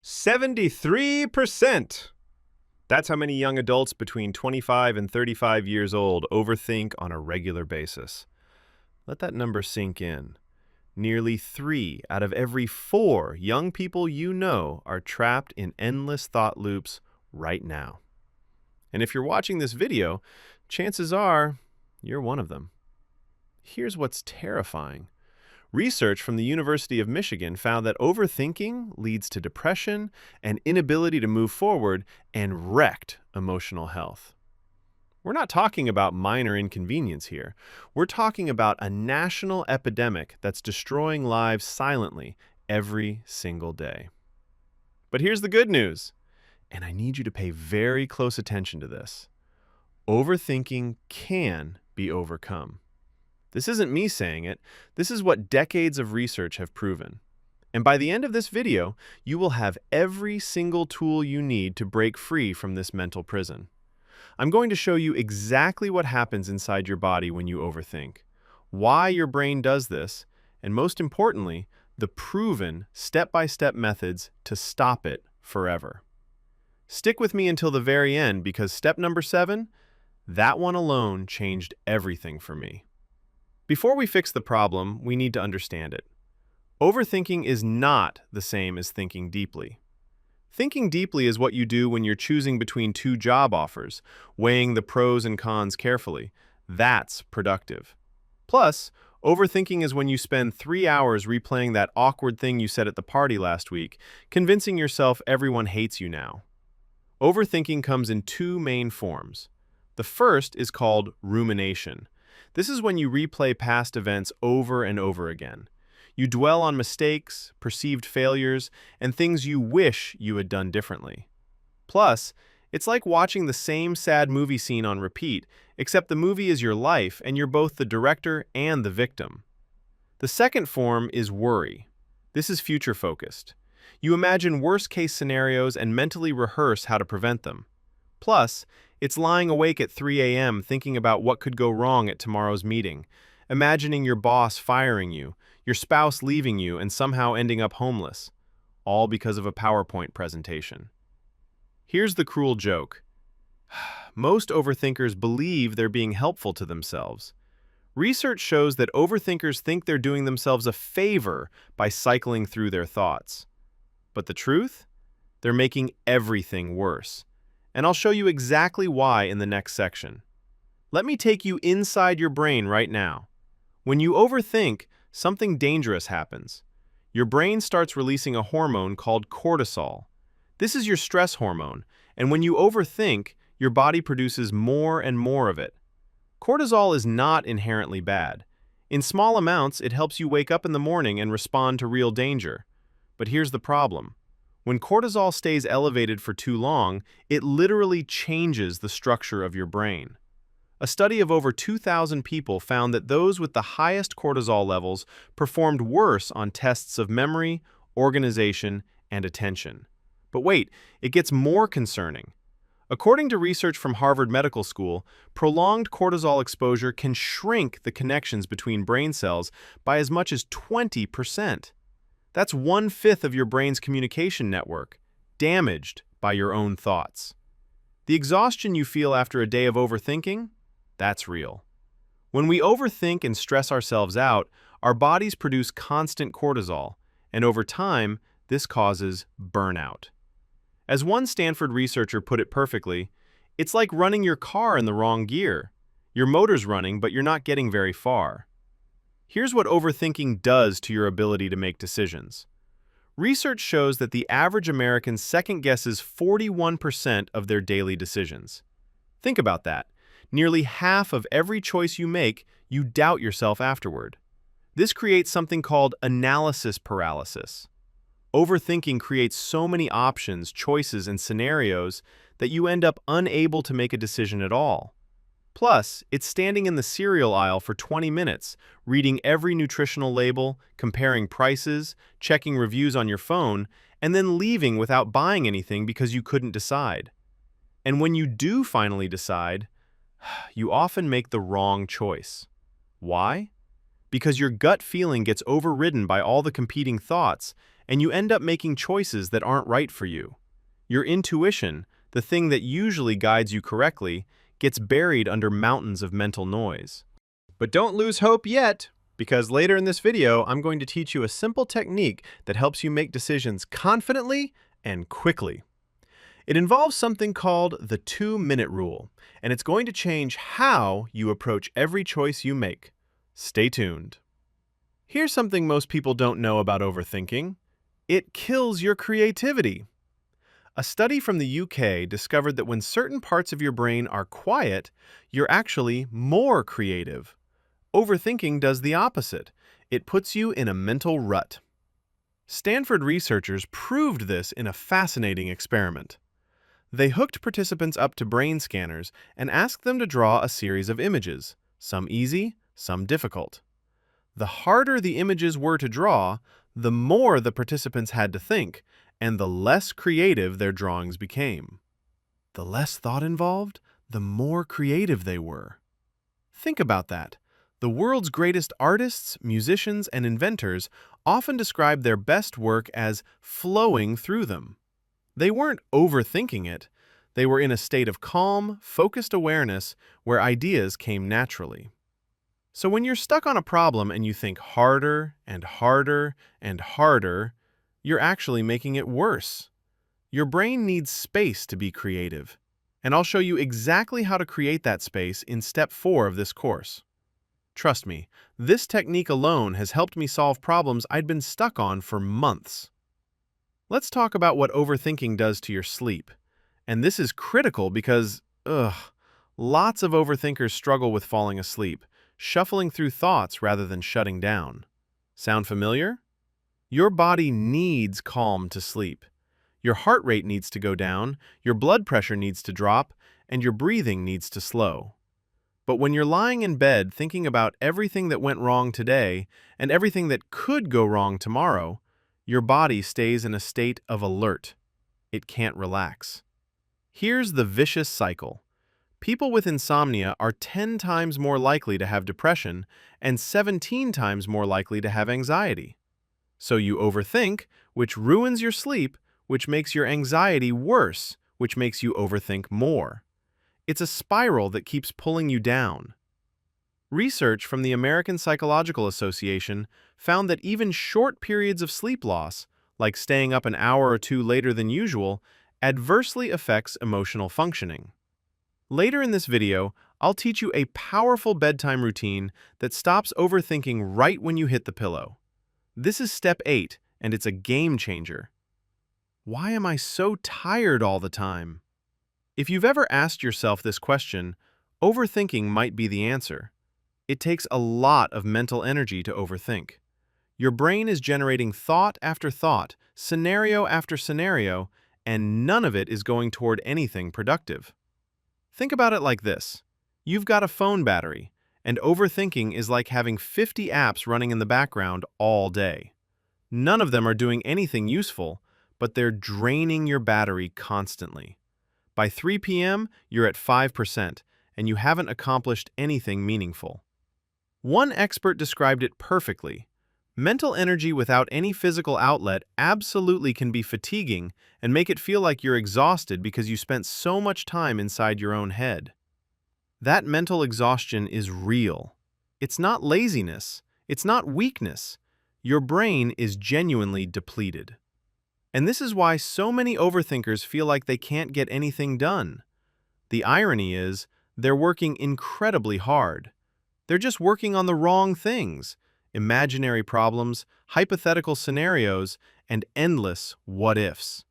73%! That's how many young adults between 25 and 35 years old overthink on a regular basis. Let that number sink in. Nearly 3 out of every 4 young people you know are trapped in endless thought loops right now. And if you're watching this video, chances are you're one of them. Here's what's terrifying. Research from the University of Michigan found that overthinking leads to depression and inability to move forward and wrecked emotional health. We're not talking about minor inconvenience here. We're talking about a national epidemic that's destroying lives silently every single day. But here's the good news, and I need you to pay very close attention to this. Overthinking can be overcome. This isn't me saying it. This is what decades of research have proven. And by the end of this video, you will have every single tool you need to break free from this mental prison. I'm going to show you exactly what happens inside your body when you overthink, why your brain does this, and most importantly, the proven step-by-step methods to stop it forever. Stick with me until the very end because step number 7, that one alone changed everything for me. Before we fix the problem, we need to understand it. Overthinking is not the same as thinking deeply. Thinking deeply is what you do when you're choosing between 2 job offers, weighing the pros and cons carefully. That's productive. Plus, overthinking is when you spend 3 hours replaying that awkward thing you said at the party last week, convincing yourself everyone hates you now. Overthinking comes in 2 main forms. The first is called rumination. This is when you replay past events over and over again. You dwell on mistakes, perceived failures, and things you wish you had done differently. Plus, it's like watching the same sad movie scene on repeat, except the movie is your life and you're both the director and the victim. The second form is worry. This is future-focused. You imagine worst-case scenarios and mentally rehearse how to prevent them. Plus, it's lying awake at 3 a.m. thinking about what could go wrong at tomorrow's meeting, imagining your boss firing you, your spouse leaving you, and somehow ending up homeless, all because of a PowerPoint presentation. Here's the cruel joke. Most overthinkers believe they're being helpful to themselves. Research shows that overthinkers think they're doing themselves a favor by cycling through their thoughts. But the truth? They're making everything worse. And I'll show you exactly why in the next section. Let me take you inside your brain right now. When you overthink, something dangerous happens. Your brain starts releasing a hormone called cortisol. This is your stress hormone, and when you overthink, your body produces more and more of it. Cortisol is not inherently bad. In small amounts, it helps you wake up in the morning and respond to real danger. But here's the problem. When cortisol stays elevated for too long, it literally changes the structure of your brain. A study of over 2,000 people found that those with the highest cortisol levels performed worse on tests of memory, organization, and attention. But wait, it gets more concerning. According to research from Harvard Medical School, prolonged cortisol exposure can shrink the connections between brain cells by as much as 20%. That's 1/5 of your brain's communication network, damaged by your own thoughts. The exhaustion you feel after a day of overthinking? That's real. When we overthink and stress ourselves out, our bodies produce constant cortisol, and over time, this causes burnout. As one Stanford researcher put it perfectly, it's like running your car in the wrong gear. Your motor's running, but you're not getting very far. Here's what overthinking does to your ability to make decisions. Research shows that the average American second-guesses 41% of their daily decisions. Think about that. Nearly half of every choice you make, you doubt yourself afterward. This creates something called analysis paralysis. Overthinking creates so many options, choices, and scenarios that you end up unable to make a decision at all. Plus, it's standing in the cereal aisle for 20 minutes, reading every nutritional label, comparing prices, checking reviews on your phone, and then leaving without buying anything because you couldn't decide. And when you do finally decide, you often make the wrong choice. Why? Because your gut feeling gets overridden by all the competing thoughts, and you end up making choices that aren't right for you. Your intuition, the thing that usually guides you correctly, gets buried under mountains of mental noise. But don't lose hope yet, because later in this video, I'm going to teach you a simple technique that helps you make decisions confidently and quickly. It involves something called the 2-minute rule, and it's going to change how you approach every choice you make. Stay tuned. Here's something most people don't know about overthinking. It kills your creativity. A study from the UK discovered that when certain parts of your brain are quiet, you're actually more creative. Overthinking does the opposite. It puts you in a mental rut. Stanford researchers proved this in a fascinating experiment. They hooked participants up to brain scanners and asked them to draw a series of images, some easy, some difficult. The harder the images were to draw, the more the participants had to think, and the less creative their drawings became. The less thought involved, the more creative they were. Think about that. The world's greatest artists, musicians, and inventors often describe their best work as flowing through them. They weren't overthinking it. They were in a state of calm, focused awareness where ideas came naturally. So when you're stuck on a problem and you think harder and harder and harder, you're actually making it worse. Your brain needs space to be creative, and I'll show you exactly how to create that space in step 4 of this course. Trust me, this technique alone has helped me solve problems I'd been stuck on for months. Let's talk about what overthinking does to your sleep. And this is critical because, lots of overthinkers struggle with falling asleep, shuffling through thoughts rather than shutting down. Sound familiar? Your body needs calm to sleep. Your heart rate needs to go down, your blood pressure needs to drop, and your breathing needs to slow. But when you're lying in bed thinking about everything that went wrong today and everything that could go wrong tomorrow, your body stays in a state of alert. It can't relax. Here's the vicious cycle. People with insomnia are 10 times more likely to have depression and 17 times more likely to have anxiety. So you overthink, which ruins your sleep, which makes your anxiety worse, which makes you overthink more. It's a spiral that keeps pulling you down. Research from the American Psychological Association found that even short periods of sleep loss, like staying up an hour or two later than usual, adversely affects emotional functioning. Later in this video, I'll teach you a powerful bedtime routine that stops overthinking right when you hit the pillow. This is step 8, and it's a game changer. Why am I so tired all the time? If you've ever asked yourself this question, overthinking might be the answer. It takes a lot of mental energy to overthink. Your brain is generating thought after thought, scenario after scenario, and none of it is going toward anything productive. Think about it like this. You've got a phone battery, and overthinking is like having 50 apps running in the background all day. None of them are doing anything useful, but they're draining your battery constantly. By 3 p.m., you're at 5%, and you haven't accomplished anything meaningful. One expert described it perfectly. Mental energy without any physical outlet absolutely can be fatiguing and make it feel like you're exhausted because you spent so much time inside your own head. That mental exhaustion is real. It's not laziness. It's not weakness. Your brain is genuinely depleted. And this is why so many overthinkers feel like they can't get anything done. The irony is, they're working incredibly hard. They're just working on the wrong things. Imaginary problems, hypothetical scenarios, and endless what-ifs.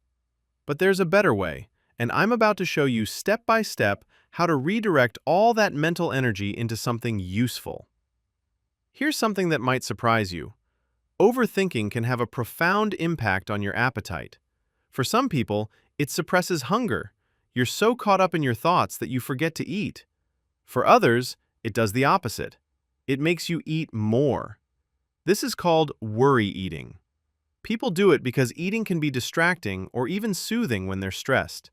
But there's a better way, and I'm about to show you step by step how to redirect all that mental energy into something useful. Here's something that might surprise you. Overthinking can have a profound impact on your appetite. For some people, it suppresses hunger. You're so caught up in your thoughts that you forget to eat. For others, it does the opposite. It makes you eat more. This is called worry eating. People do it because eating can be distracting or even soothing when they're stressed.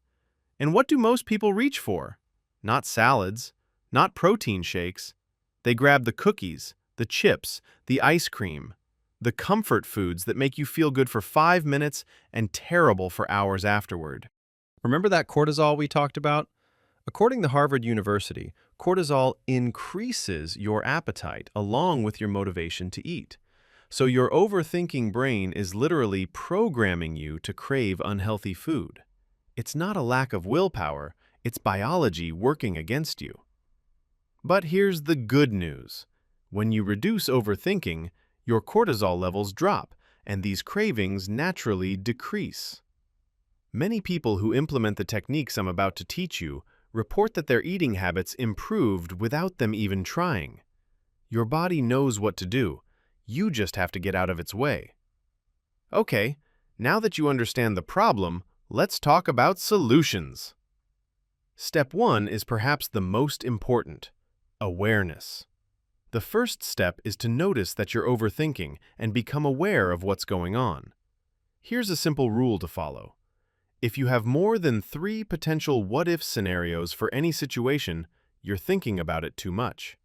And what do most people reach for? Not salads, not protein shakes. They grab the cookies, the chips, the ice cream. The comfort foods that make you feel good for 5 minutes and terrible for hours afterward. Remember that cortisol we talked about? According to Harvard University, cortisol increases your appetite along with your motivation to eat. So your overthinking brain is literally programming you to crave unhealthy food. It's not a lack of willpower, it's biology working against you. But here's the good news. When you reduce overthinking, your cortisol levels drop, and these cravings naturally decrease. Many people who implement the techniques I'm about to teach you report that their eating habits improved without them even trying. Your body knows what to do. You just have to get out of its way. Okay, now that you understand the problem, let's talk about solutions. Step 1 is perhaps the most important: awareness. The first step is to notice that you're overthinking and become aware of what's going on. Here's a simple rule to follow. If you have more than 3 potential what-if scenarios for any situation, you're thinking about it too much.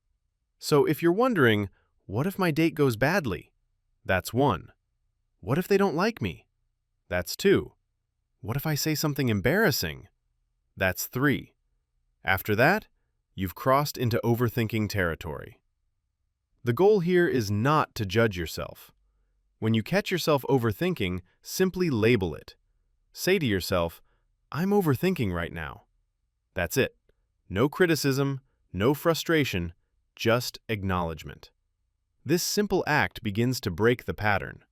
So if you're wondering, what if my date goes badly? That's 1. What if they don't like me? That's 2. What if I say something embarrassing? That's 3. After that, you've crossed into overthinking territory. The goal here is not to judge yourself. When you catch yourself overthinking, simply label it. Say to yourself, I'm overthinking right now. That's it. No criticism, no frustration, just acknowledgement. This simple act begins to break the pattern.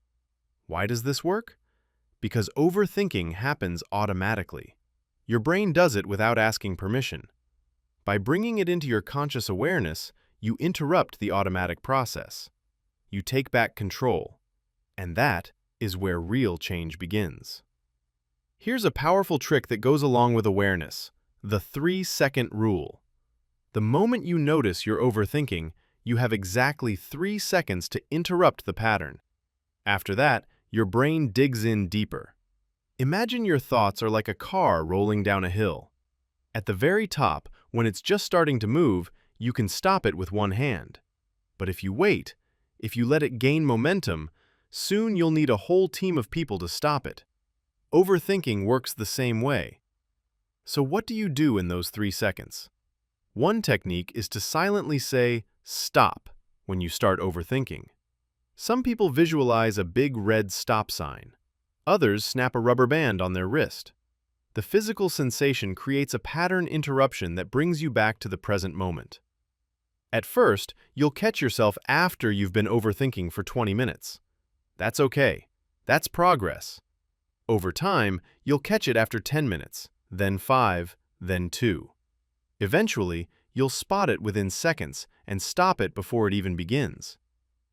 Why does this work? Because overthinking happens automatically. Your brain does it without asking permission. By bringing it into your conscious awareness, you interrupt the automatic process. You take back control. And that is where real change begins. Here's a powerful trick that goes along with awareness: the 3-second rule. The moment you notice you're overthinking, you have exactly 3 seconds to interrupt the pattern. After that, your brain digs in deeper. Imagine your thoughts are like a car rolling down a hill. At the very top, when it's just starting to move, you can stop it with one hand. But if you wait, if you let it gain momentum, soon you'll need a whole team of people to stop it. Overthinking works the same way. So what do you do in those 3 seconds? One technique is to silently say, "Stop," when you start overthinking. Some people visualize a big red stop sign. Others snap a rubber band on their wrist. The physical sensation creates a pattern interruption that brings you back to the present moment. At first, you'll catch yourself after you've been overthinking for 20 minutes. That's okay. That's progress. Over time, you'll catch it after 10 minutes, then 5, then 2. Eventually, you'll spot it within seconds and stop it before it even begins.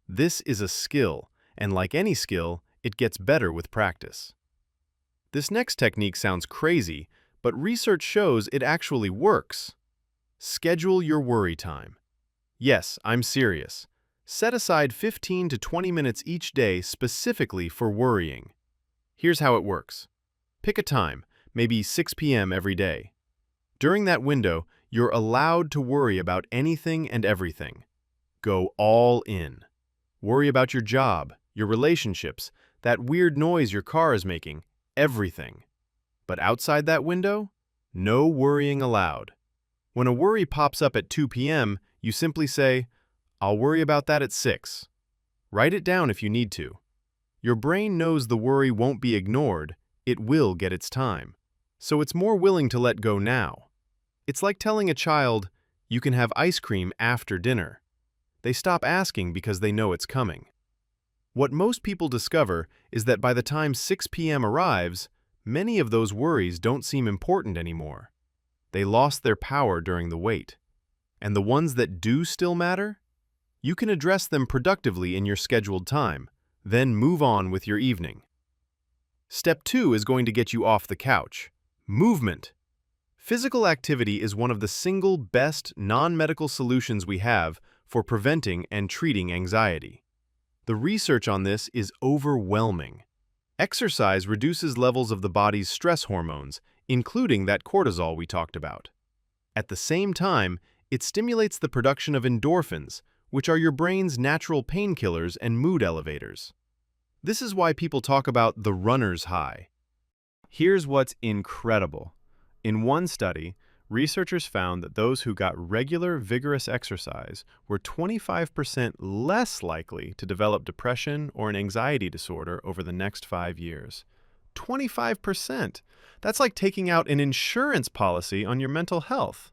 This is a skill, and like any skill, it gets better with practice. This next technique sounds crazy, but research shows it actually works. Schedule your worry time. Yes, I'm serious. Set aside 15 to 20 minutes each day specifically for worrying. Here's how it works. Pick a time, maybe 6 p.m. every day. During that window, you're allowed to worry about anything and everything. Go all in. Worry about your job, your relationships, that weird noise your car is making, everything. But outside that window, no worrying allowed. When a worry pops up at 2 p.m., you simply say, "I'll worry about that at 6. Write it down if you need to. Your brain knows the worry won't be ignored, it will get its time. So it's more willing to let go now. It's like telling a child, "You can have ice cream after dinner." They stop asking because they know it's coming. What most people discover is that by the time 6 p.m. arrives, many of those worries don't seem important anymore. They lost their power during the wait. And the ones that do still matter? You can address them productively in your scheduled time, then move on with your evening. Step 2 is going to get you off the couch. Movement. Physical activity is one of the single best non-medical solutions we have for preventing and treating anxiety. The research on this is overwhelming. Exercise reduces levels of the body's stress hormones, including that cortisol we talked about. At the same time, it stimulates the production of endorphins, which are your brain's natural painkillers and mood elevators. This is why people talk about the runner's high. Here's what's incredible. In one study, researchers found that those who got regular, vigorous exercise were 25% less likely to develop depression or an anxiety disorder over the next 5 years. 25%! That's like taking out an insurance policy on your mental health.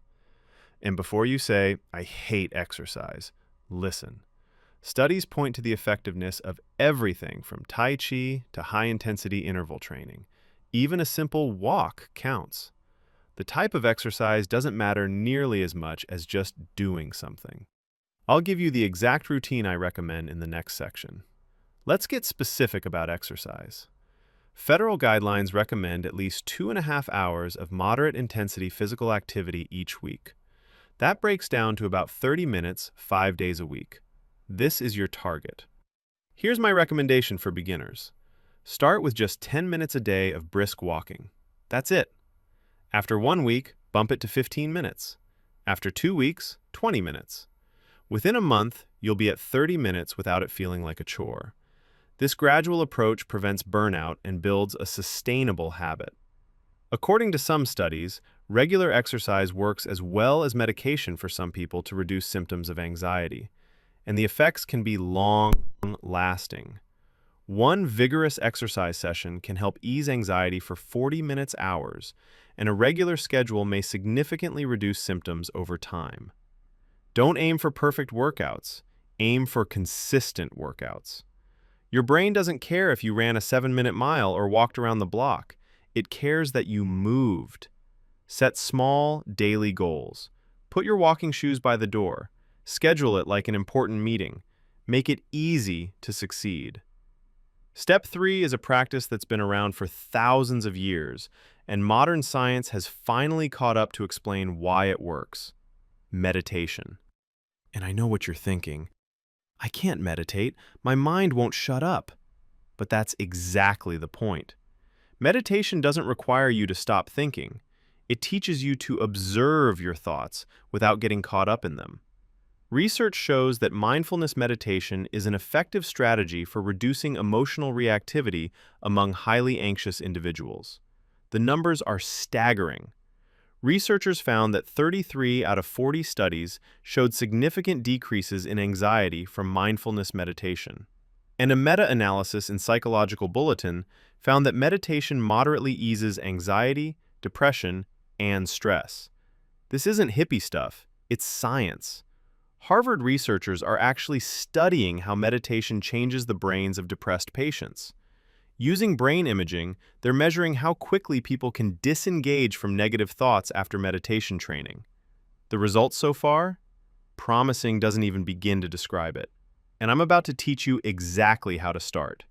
And before you say, "I hate exercise," listen. Studies point to the effectiveness of everything from Tai Chi to high-intensity interval training. Even a simple walk counts. The type of exercise doesn't matter nearly as much as just doing something. I'll give you the exact routine I recommend in the next section. Let's get specific about exercise. Federal guidelines recommend at least 2.5 hours of moderate intensity physical activity each week. That breaks down to about 30 minutes, 5 days a week. This is your target. Here's my recommendation for beginners. Start with just 10 minutes a day of brisk walking. That's it. After 1 week, bump it to 15 minutes. After 2 weeks, 20 minutes. Within a month, you'll be at 30 minutes without it feeling like a chore. This gradual approach prevents burnout and builds a sustainable habit. According to some studies, regular exercise works as well as medication for some people to reduce symptoms of anxiety, and the effects can be long-lasting. One vigorous exercise session can help ease anxiety for 40 minutes hours, and a regular schedule may significantly reduce symptoms over time. Don't aim for perfect workouts. Aim for consistent workouts. Your brain doesn't care if you ran a 7-minute mile or walked around the block. It cares that you moved. Set small, daily goals. Put your walking shoes by the door. Schedule it like an important meeting. Make it easy to succeed. Step 3 is a practice that's been around for thousands of years, and modern science has finally caught up to explain why it works. Meditation. And I know what you're thinking. I can't meditate. My mind won't shut up. But that's exactly the point. Meditation doesn't require you to stop thinking. It teaches you to observe your thoughts without getting caught up in them. Research shows that mindfulness meditation is an effective strategy for reducing emotional reactivity among highly anxious individuals. The numbers are staggering. Researchers found that 33 out of 40 studies showed significant decreases in anxiety from mindfulness meditation. And a meta-analysis in Psychological Bulletin found that meditation moderately eases anxiety, depression, and stress. This isn't hippie stuff, it's science. Harvard researchers are actually studying how meditation changes the brains of depressed patients. Using brain imaging, they're measuring how quickly people can disengage from negative thoughts after meditation training. The results so far? Promising doesn't even begin to describe it. And I'm about to teach you exactly how to start.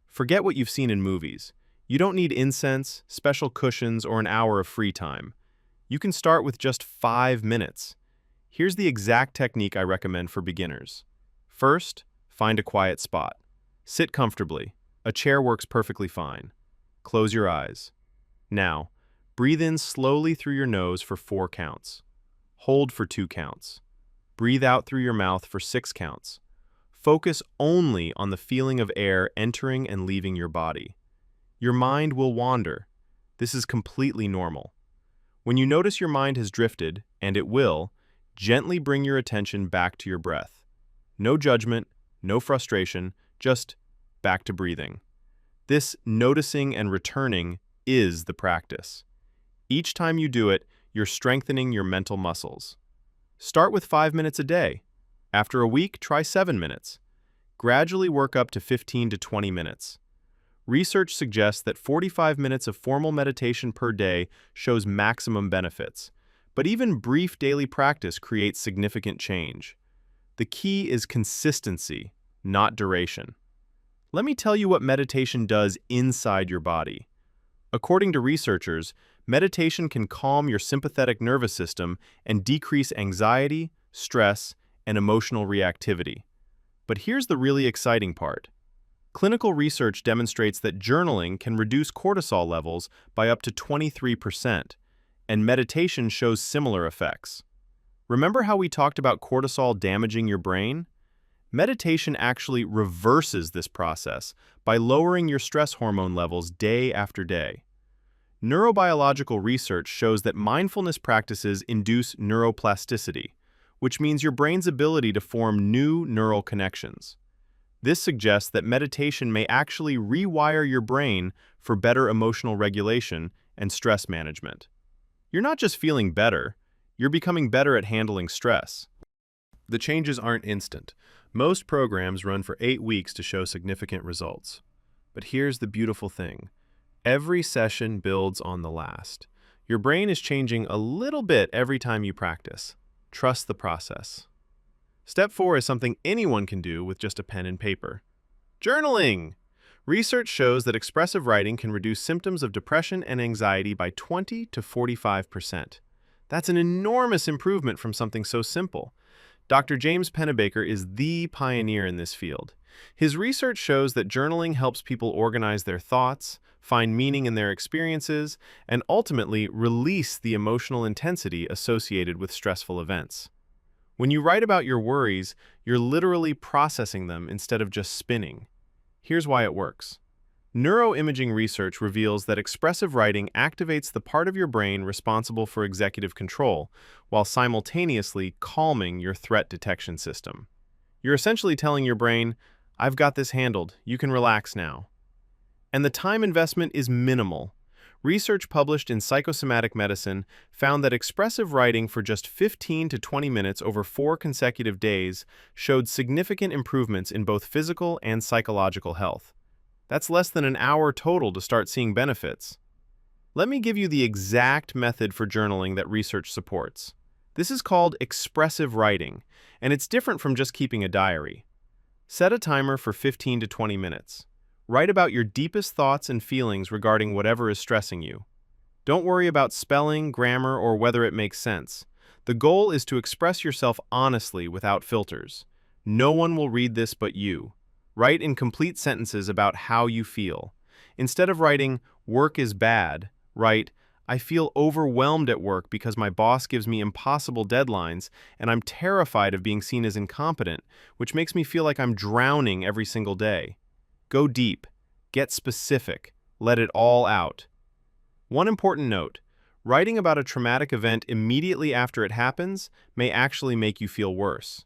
Forget what you've seen in movies. You don't need incense, special cushions, or an hour of free time. You can start with just 5 minutes. Here's the exact technique I recommend for beginners. First, find a quiet spot. Sit comfortably. A chair works perfectly fine. Close your eyes. Now, breathe in slowly through your nose for 4 counts. Hold for 2 counts. Breathe out through your mouth for 6 counts. Focus only on the feeling of air entering and leaving your body. Your mind will wander. This is completely normal. When you notice your mind has drifted, and it will, gently bring your attention back to your breath. No judgment, no frustration, just back to breathing. This noticing and returning is the practice. Each time you do it, you're strengthening your mental muscles. Start with 5 minutes a day. After a week, try 7 minutes. Gradually work up to 15 to 20 minutes. Research suggests that 45 minutes of formal meditation per day shows maximum benefits, but even brief daily practice creates significant change. The key is consistency, not duration. Let me tell you what meditation does inside your body. According to researchers, meditation can calm your sympathetic nervous system and decrease anxiety, stress, and emotional reactivity. But here's the really exciting part. Clinical research demonstrates that journaling can reduce cortisol levels by up to 23%, and meditation shows similar effects. Remember how we talked about cortisol damaging your brain? Meditation actually reverses this process by lowering your stress hormone levels day after day. Neurobiological research shows that mindfulness practices induce neuroplasticity, which means your brain's ability to form new neural connections. This suggests that meditation may actually rewire your brain for better emotional regulation and stress management. You're not just feeling better, you're becoming better at handling stress. The changes aren't instant. Most programs run for 8 weeks to show significant results. But here's the beautiful thing. Every session builds on the last. Your brain is changing a little bit every time you practice. Trust the process. Step 4 is something anyone can do with just a pen and paper. Journaling! Research shows that expressive writing can reduce symptoms of depression and anxiety by 20 to 45%. That's an enormous improvement from something so simple. Dr. James Pennebaker is the pioneer in this field. His research shows that journaling helps people organize their thoughts, find meaning in their experiences, and ultimately release the emotional intensity associated with stressful events. When you write about your worries, you're literally processing them instead of just spinning. Here's why it works. Neuroimaging research reveals that expressive writing activates the part of your brain responsible for executive control, while simultaneously calming your threat detection system. You're essentially telling your brain, "I've got this handled, you can relax now." And the time investment is minimal. Research published in Psychosomatic Medicine found that expressive writing for just 15 to 20 minutes over 4 consecutive days showed significant improvements in both physical and psychological health. That's less than an hour total to start seeing benefits. Let me give you the exact method for journaling that research supports. This is called expressive writing, and it's different from just keeping a diary. Set a timer for 15 to 20 minutes. Write about your deepest thoughts and feelings regarding whatever is stressing you. Don't worry about spelling, grammar, or whether it makes sense. The goal is to express yourself honestly without filters. No one will read this but you. Write in complete sentences about how you feel. Instead of writing, "Work is bad," write, "I feel overwhelmed at work because my boss gives me impossible deadlines, and I'm terrified of being seen as incompetent, which makes me feel like I'm drowning every single day." Go deep. Get specific. Let it all out. One important note. Writing about a traumatic event immediately after it happens may actually make you feel worse.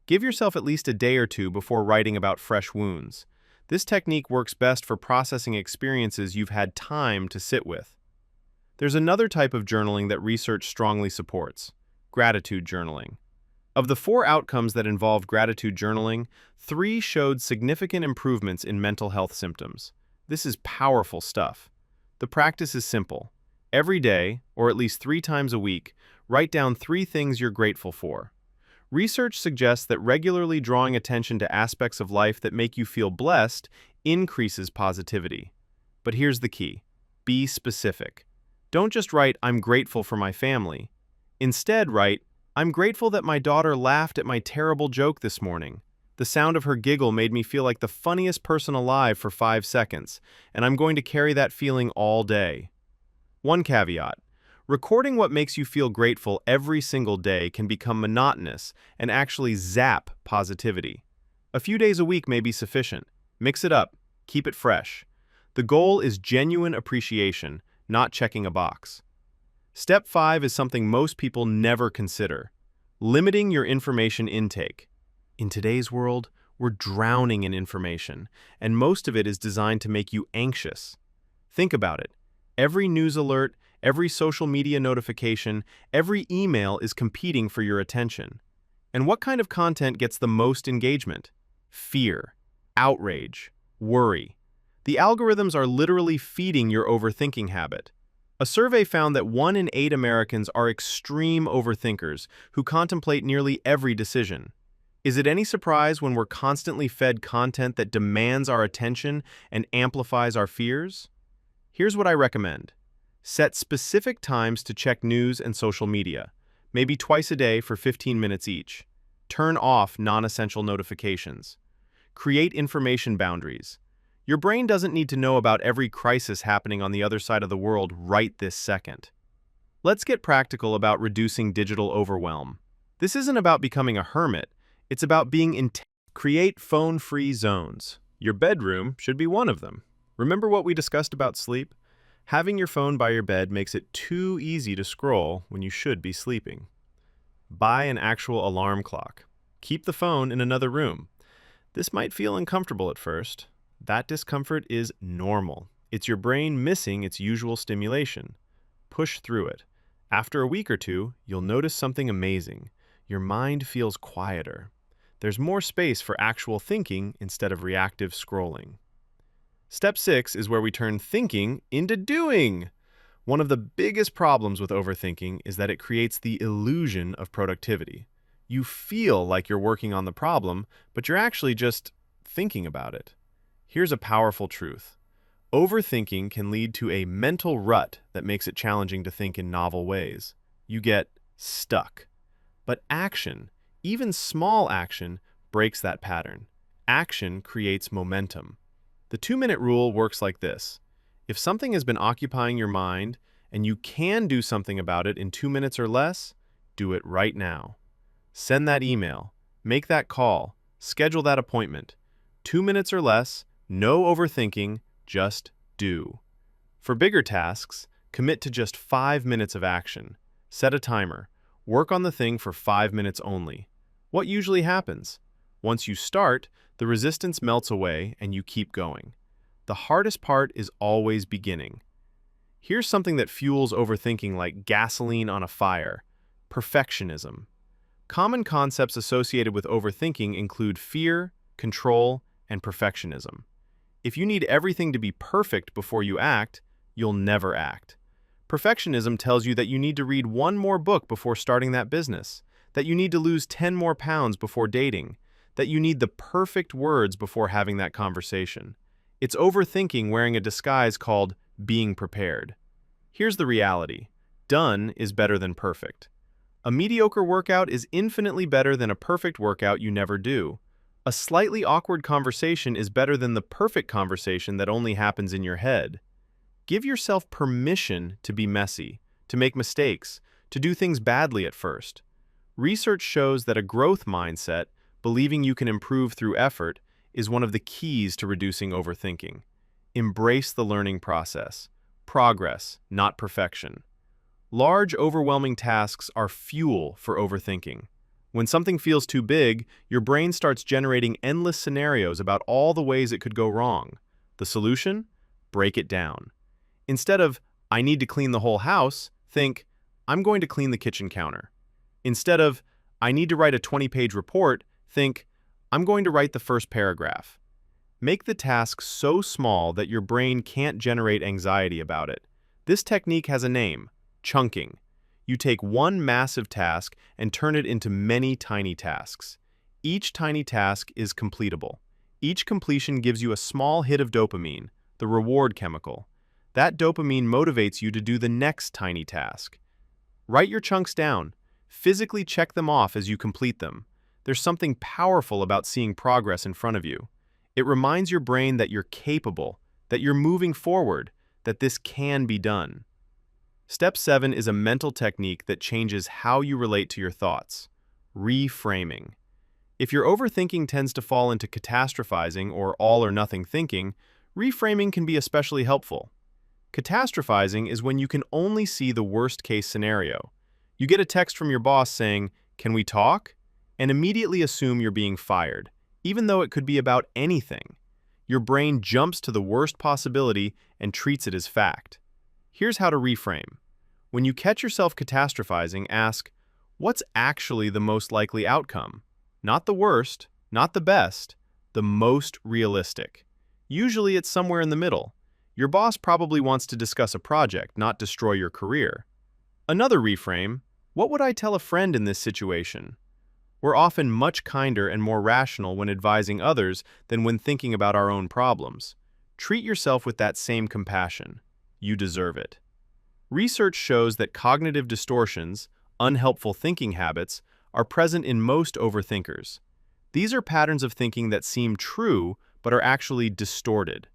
Give yourself at least a day or two before writing about fresh wounds. This technique works best for processing experiences you've had time to sit with. There's another type of journaling that research strongly supports: gratitude journaling. Of the 4 outcomes that involved gratitude journaling, 3 showed significant improvements in mental health symptoms. This is powerful stuff. The practice is simple. Every day, or at least 3 times a week, write down 3 things you're grateful for. Research suggests that regularly drawing attention to aspects of life that make you feel blessed increases positivity. But here's the key. Be specific. Don't just write, "I'm grateful for my family." Instead, write, "I'm grateful that my daughter laughed at my terrible joke this morning. The sound of her giggle made me feel like the funniest person alive for 5 seconds, and I'm going to carry that feeling all day." One caveat. Recording what makes you feel grateful every single day can become monotonous and actually zap positivity. A few days a week may be sufficient. Mix it up. Keep it fresh. The goal is genuine appreciation, not checking a box. Step 5 is something most people never consider: limiting your information intake. In today's world, we're drowning in information, and most of it is designed to make you anxious. Think about it. Every news alert, every social media notification, every email is competing for your attention. And what kind of content gets the most engagement? Fear, outrage, worry. The algorithms are literally feeding your overthinking habit. A survey found that 1 in 8 Americans are extreme overthinkers who contemplate nearly every decision. Is it any surprise when we're constantly fed content that demands our attention and amplifies our fears? Here's what I recommend. Set specific times to check news and social media, maybe twice a day for 15 minutes each. Turn off non-essential notifications. Create information boundaries. Your brain doesn't need to know about every crisis happening on the other side of the world right this second. Let's get practical about reducing digital overwhelm. This isn't about becoming a hermit. It's about being intentional. Create phone-free zones. Your bedroom should be one of them. Remember what we discussed about sleep? Having your phone by your bed makes it too easy to scroll when you should be sleeping. Buy an actual alarm clock. Keep the phone in another room. This might feel uncomfortable at first. That discomfort is normal. It's your brain missing its usual stimulation. Push through it. After a week or two, you'll notice something amazing. Your mind feels quieter. There's more space for actual thinking instead of reactive scrolling. Step 6 is where we turn thinking into doing. One of the biggest problems with overthinking is that it creates the illusion of productivity. You feel like you're working on the problem, but you're actually just thinking about it. Here's a powerful truth. Overthinking can lead to a mental rut that makes it challenging to think in novel ways. You get stuck. But action, even small action, breaks that pattern. Action creates momentum. The 2-minute rule works like this. If something has been occupying your mind and you can do something about it in 2 minutes or less, do it right now. Send that email, make that call, schedule that appointment. 2 minutes or less, no overthinking, just do. For bigger tasks, commit to just 5 minutes of action. Set a timer. Work on the thing for 5 minutes only. What usually happens? Once you start, the resistance melts away and you keep going. The hardest part is always beginning. Here's something that fuels overthinking like gasoline on a fire: perfectionism. Common concepts associated with overthinking include fear, control, and perfectionism. If you need everything to be perfect before you act, you'll never act. Perfectionism tells you that you need to read one more book before starting that business, that you need to lose 10 more pounds before dating, that you need the perfect words before having that conversation. It's overthinking wearing a disguise called being prepared. Here's the reality. Done is better than perfect. A mediocre workout is infinitely better than a perfect workout you never do. A slightly awkward conversation is better than the perfect conversation that only happens in your head. Give yourself permission to be messy, to make mistakes, to do things badly at first. Research shows that a growth mindset, believing you can improve through effort, is one of the keys to reducing overthinking. Embrace the learning process. Progress, not perfection. Large, overwhelming tasks are fuel for overthinking. When something feels too big, your brain starts generating endless scenarios about all the ways it could go wrong. The solution? Break it down. Instead of, I need to clean the whole house, think, I'm going to clean the kitchen counter. Instead of, I need to write a 20-page report, think, I'm going to write the first paragraph. Make the task so small that your brain can't generate anxiety about it. This technique has a name: chunking. You take one massive task and turn it into many tiny tasks. Each tiny task is completable. Each completion gives you a small hit of dopamine, the reward chemical. That dopamine motivates you to do the next tiny task. Write your chunks down. Physically check them off as you complete them. There's something powerful about seeing progress in front of you. It reminds your brain that you're capable, that you're moving forward, that this can be done. Step 7 is a mental technique that changes how you relate to your thoughts: reframing. If your overthinking tends to fall into catastrophizing or all-or-nothing thinking, reframing can be especially helpful. Catastrophizing is when you can only see the worst-case scenario. You get a text from your boss saying, "Can we talk?" and immediately assume you're being fired, even though it could be about anything. Your brain jumps to the worst possibility and treats it as fact. Here's how to reframe. When you catch yourself catastrophizing, ask, what's actually the most likely outcome? Not the worst, not the best, the most realistic. Usually it's somewhere in the middle. Your boss probably wants to discuss a project, not destroy your career. Another reframe: what would I tell a friend in this situation? We're often much kinder and more rational when advising others than when thinking about our own problems. Treat yourself with that same compassion. You deserve it. Research shows that cognitive distortions, unhelpful thinking habits, are present in most overthinkers. These are patterns of thinking that seem true but are actually distorted.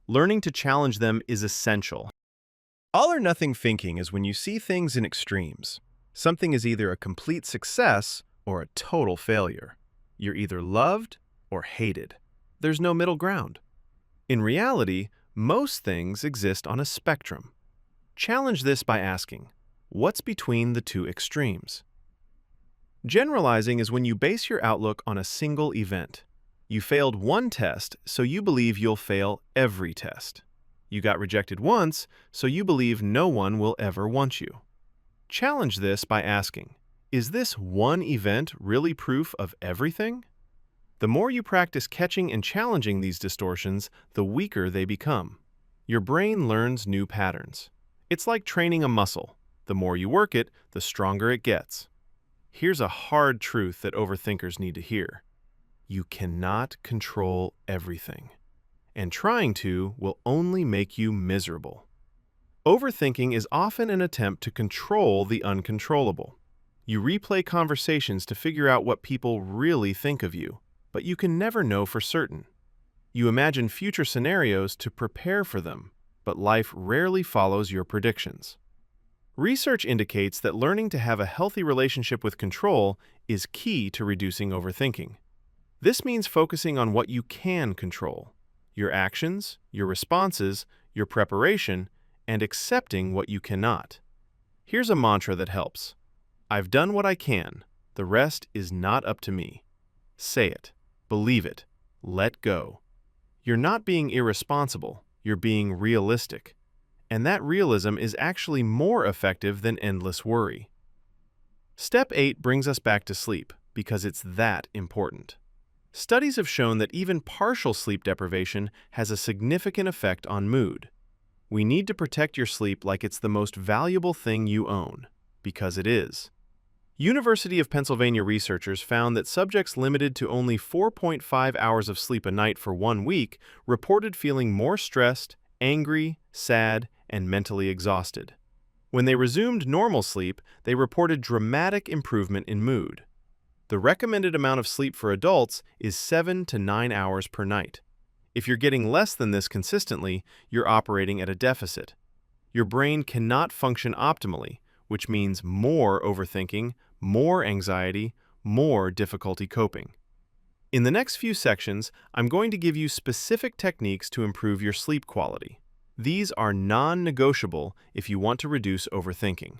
Learning to challenge them is essential. All or nothing thinking is when you see things in extremes. Something is either a complete success or a total failure. You're either loved or hated. There's no middle ground. In reality, most things exist on a spectrum. Challenge this by asking, what's between the two extremes? Generalizing is when you base your outlook on a single event. You failed one test, so you believe you'll fail every test. You got rejected once, so you believe no one will ever want you. Challenge this by asking, is this one event really proof of everything? The more you practice catching and challenging these distortions, the weaker they become. Your brain learns new patterns. It's like training a muscle. The more you work it, the stronger it gets. Here's a hard truth that overthinkers need to hear. You cannot control everything, and trying to will only make you miserable. Overthinking is often an attempt to control the uncontrollable. You replay conversations to figure out what people really think of you, but you can never know for certain. You imagine future scenarios to prepare for them, but life rarely follows your predictions. Research indicates that learning to have a healthy relationship with control is key to reducing overthinking. This means focusing on what you can control: your actions, your responses, your preparation, and accepting what you cannot. Here's a mantra that helps. I've done what I can. The rest is not up to me. Say it. Believe it. Let go. You're not being irresponsible. You're being realistic. And that realism is actually more effective than endless worry. Step 8 brings us back to sleep because it's that important. Studies have shown that even partial sleep deprivation has a significant effect on mood. We need to protect your sleep like it's the most valuable thing you own, because it is. University of Pennsylvania researchers found that subjects limited to only 4.5 hours of sleep a night for 1 week reported feeling more stressed, angry, sad, and mentally exhausted. When they resumed normal sleep, they reported dramatic improvement in mood. The recommended amount of sleep for adults is 7 to 9 hours per night. If you're getting less than this consistently, you're operating at a deficit. Your brain cannot function optimally, which means more overthinking, more anxiety, more difficulty coping. In the next few sections, I'm going to give you specific techniques to improve your sleep quality. These are non-negotiable if you want to reduce overthinking.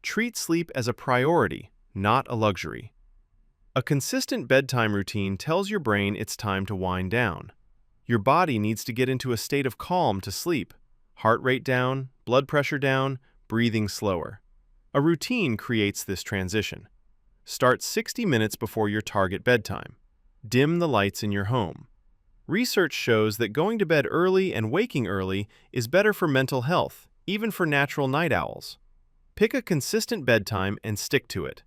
Treat sleep as a priority, not a luxury. A consistent bedtime routine tells your brain it's time to wind down. Your body needs to get into a state of calm to sleep. Heart rate down, blood pressure down, breathing slower. A routine creates this transition. Start 60 minutes before your target bedtime. Dim the lights in your home. Research shows that going to bed early and waking early is better for mental health, even for natural night owls. Pick a consistent bedtime and stick to it.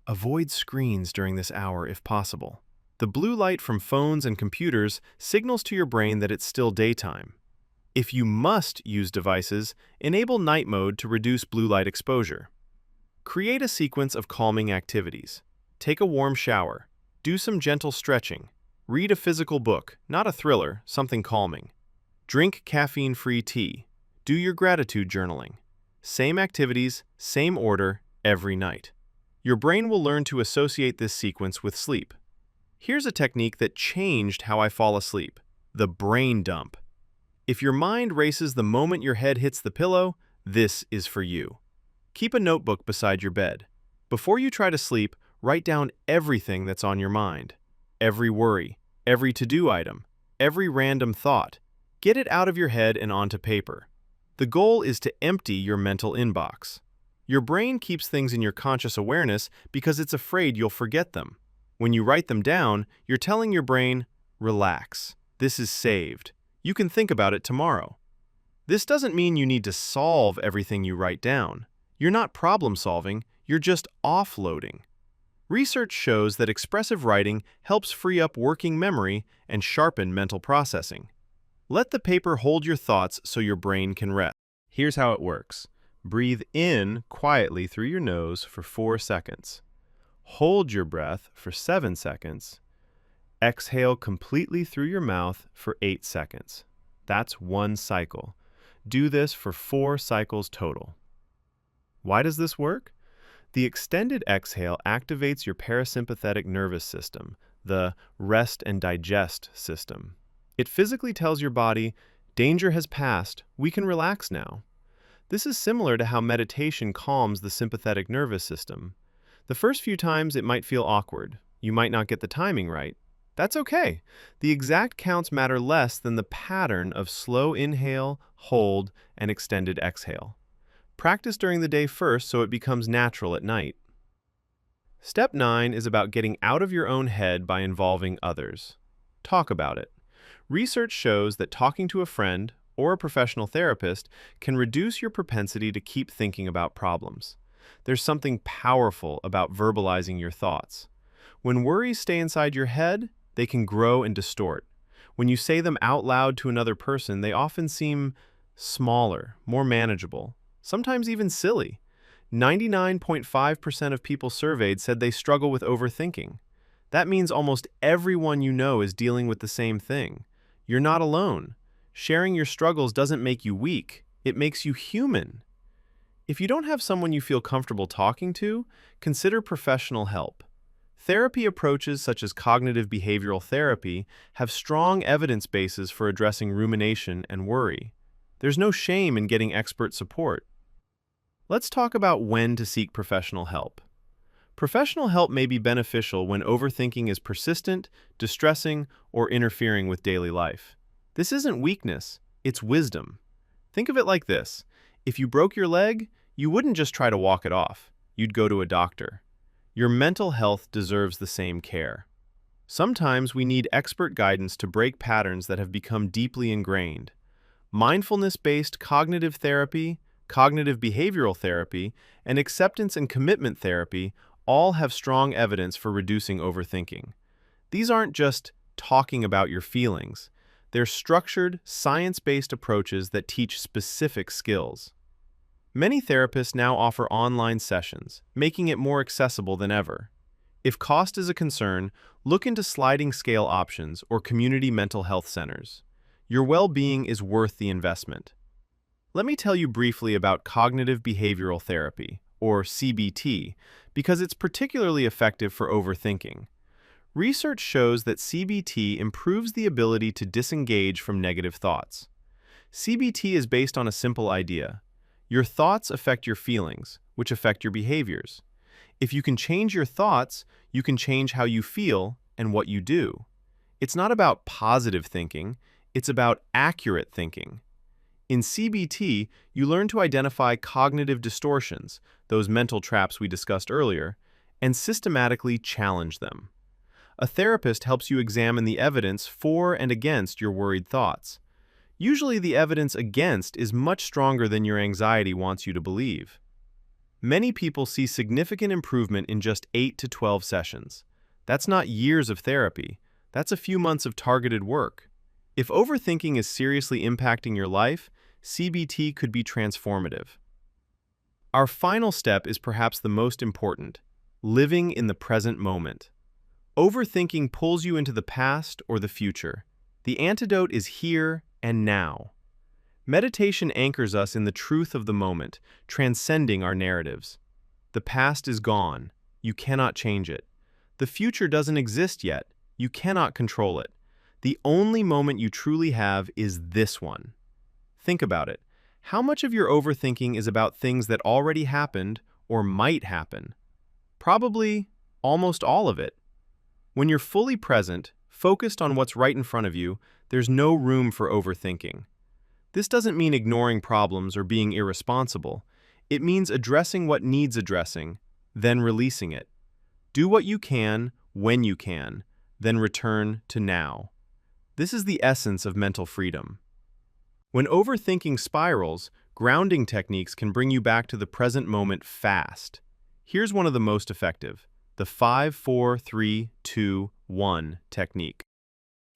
Avoid screens during this hour if possible. The blue light from phones and computers signals to your brain that it's still daytime. If you must use devices, enable night mode to reduce blue light exposure. Create a sequence of calming activities. Take a warm shower. Do some gentle stretching. Read a physical book, not a thriller, something calming. Drink caffeine-free tea. Do your gratitude journaling. Same activities, same order, every night. Your brain will learn to associate this sequence with sleep. Here's a technique that changed how I fall asleep: the brain dump. If your mind races the moment your head hits the pillow, this is for you. Keep a notebook beside your bed. Before you try to sleep, write down everything that's on your mind. Every worry, every to-do item, every random thought. Get it out of your head and onto paper. The goal is to empty your mental inbox. Your brain keeps things in your conscious awareness because it's afraid you'll forget them. When you write them down, you're telling your brain, relax, this is saved. You can think about it tomorrow. This doesn't mean you need to solve everything you write down. You're not problem solving, you're just offloading. Research shows that expressive writing helps free up working memory and sharpen mental processing. Let the paper hold your thoughts so your brain can rest. Here's how it works. Breathe in quietly through your nose for 4 seconds. Hold your breath for 7 seconds. Exhale completely through your mouth for 8 seconds. That's 1 cycle. Do this for 4 cycles total. Why does this work? The extended exhale activates your parasympathetic nervous system, the rest and digest system. It physically tells your body, danger has passed, we can relax now. This is similar to how meditation calms the sympathetic nervous system. The first few times it might feel awkward. You might not get the timing right. That's okay. The exact counts matter less than the pattern of slow inhale, hold, and extended exhale. Practice during the day first so it becomes natural at night. Step 9 is about getting out of your own head by involving others. Talk about it. Research shows that talking to a friend or a professional therapist can reduce your propensity to keep thinking about problems. There's something powerful about verbalizing your thoughts. When worries stay inside your head, they can grow and distort. When you say them out loud to another person, they often seem smaller, more manageable, sometimes even silly. 99.5% of people surveyed said they struggle with overthinking. That means almost everyone you know is dealing with the same thing. You're not alone. Sharing your struggles doesn't make you weak, it makes you human. If you don't have someone you feel comfortable talking to, consider professional help. Therapy approaches such as cognitive behavioral therapy have strong evidence bases for addressing rumination and worry. There's no shame in getting expert support. Let's talk about when to seek professional help. Professional help may be beneficial when overthinking is persistent, distressing, or interfering with daily life. This isn't weakness, it's wisdom. Think of it like this. If you broke your leg, you wouldn't just try to walk it off. You'd go to a doctor. Your mental health deserves the same care. Sometimes we need expert guidance to break patterns that have become deeply ingrained. Mindfulness-based cognitive therapy, cognitive behavioral therapy, and acceptance and commitment therapy all have strong evidence for reducing overthinking. These aren't just talking about your feelings. They're structured, science-based approaches that teach specific skills. Many therapists now offer online sessions, making it more accessible than ever. If cost is a concern, look into sliding scale options or community mental health centers. Your well-being is worth the investment. Let me tell you briefly about cognitive behavioral therapy, or CBT, because it's particularly effective for overthinking. Research shows that CBT improves the ability to disengage from negative thoughts. CBT is based on a simple idea. Your thoughts affect your feelings, which affect your behaviors. If you can change your thoughts, you can change how you feel and what you do. It's not about positive thinking, it's about accurate thinking. In CBT, you learn to identify cognitive distortions, those mental traps we discussed earlier, and systematically challenge them. A therapist helps you examine the evidence for and against your worried thoughts. Usually the evidence against is much stronger than your anxiety wants you to believe. Many people see significant improvement in just 8 to 12 sessions. That's not years of therapy. That's a few months of targeted work. If overthinking is seriously impacting your life, CBT could be transformative. Our final step is perhaps the most important: living in the present moment. Overthinking pulls you into the past or the future. The antidote is here and now. Meditation anchors us in the truth of the moment, transcending our narratives. The past is gone. You cannot change it. The future doesn't exist yet. You cannot control it. The only moment you truly have is this one. Think about it. How much of your overthinking is about things that already happened or might happen? Probably almost all of it. When you're fully present, focused on what's right in front of you, there's no room for overthinking. This doesn't mean ignoring problems or being irresponsible. It means addressing what needs addressing, then releasing it. Do what you can, when you can, then return to now. This is the essence of mental freedom. When overthinking spirals, grounding techniques can bring you back to the present moment fast. Here's one of the most effective: the 5-4-3-2-1 technique.